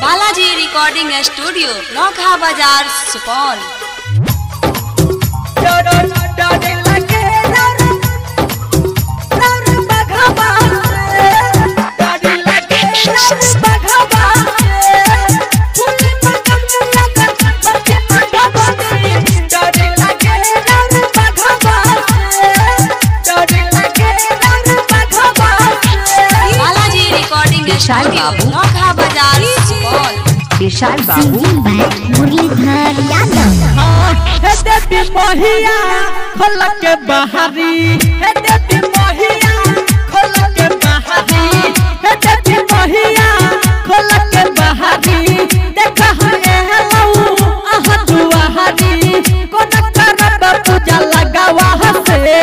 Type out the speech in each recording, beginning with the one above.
Balaji recording studio नौखा बाजार सुपौल। विशाल बाबू नौखा बाजार सुपौल। विशाल बाबू मुरलीधर यादव देवी महिया खोल के बहारी देवी महिया खोल के बहारी देवी महिया खोल के बहारी देखा आहा दुआरी कोन करब पूजा लगावा से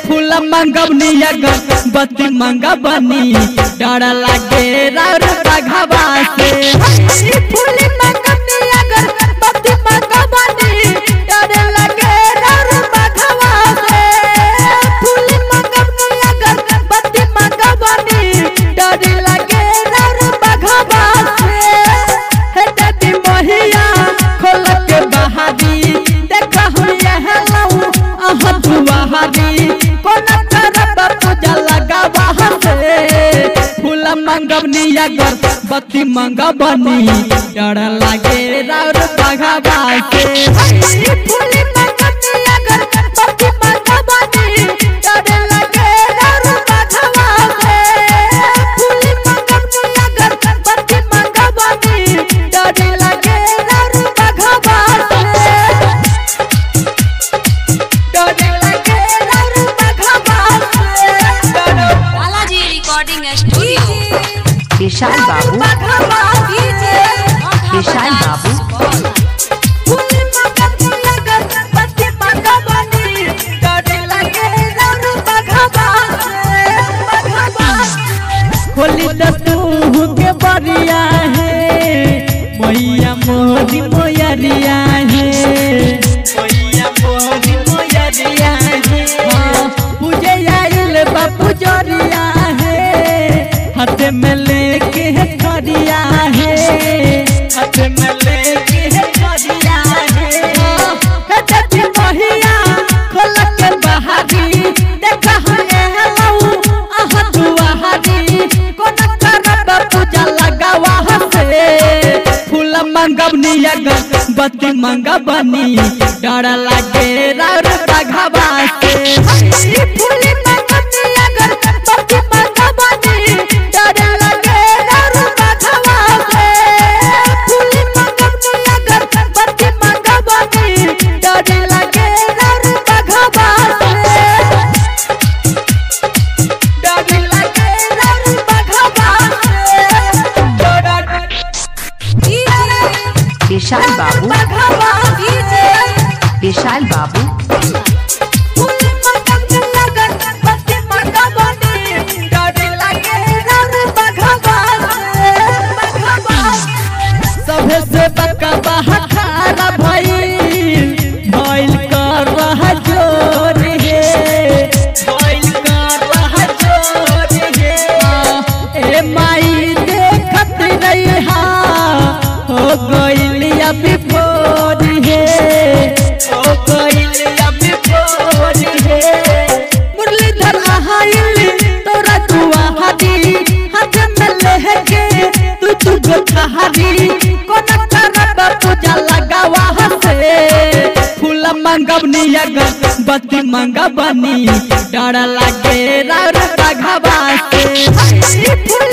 फूल मंगवनी बत्ती मंगवनी डर लागे राउर बघवा से फूल मंगवनी बत्ती मंगवनी डर लागे राउर बघवा से फूल मंगवनी बत्ती मंगवनी डर लागे राउर बघवा से देवी महिया खोल के बहारी देखा लऊ आहा दुआरी कोन करब पूजा लगावा से फूल मंगवनी बत्ती मंगवनी डर लागे राउर बघवा से फूल मंगवनी बत्ती मंगवनी डर लागे राउर बघवा से फूल मंगवनी बत्ती मंगवनी डर लागे राउर बघवा से डर लागे राउर बघवा से बालाजी रिकॉर्डिंग स्टूडियो विशाल बाबू विशाल बाबू होली दस्तू के बरिया है मैया मोहरी मोयरिया है मैया मोहरी मोयरिया है पूजे आइल बापू जरिया है हाथ में लेके खड़िया है हाथ में लेके खड़िया है देवी महिया खोल के बहारी देखा लऊ आहा दुआरी कोन करब पूजा लगावा से फूल मंगवनी बत्ती मंगवनी डर लागे राउर बघवा से फूल मंगवनी बत्ती मंगवनी डर लागे राउर बघवा से फूल मंगवनी बत्ती मंगवनी डर लागे राउर बघवा से डर लागे राउर बघवा से विशाल बाबू विशाल बाबू सबसे बका बहारा भइल कर रहा जोर है भइल कर रहा जोर है ए माई देखत रही हो गइल अभी भोर है हो गइल अभी भोर है मुरलीधर आइल तोरा दुआरी हाथ में लेके तू गोठारी कोन करब पूजा लगावा से फूल मंगवनी बत्ती मंगवनी डर लागे राउर बघवा से फूल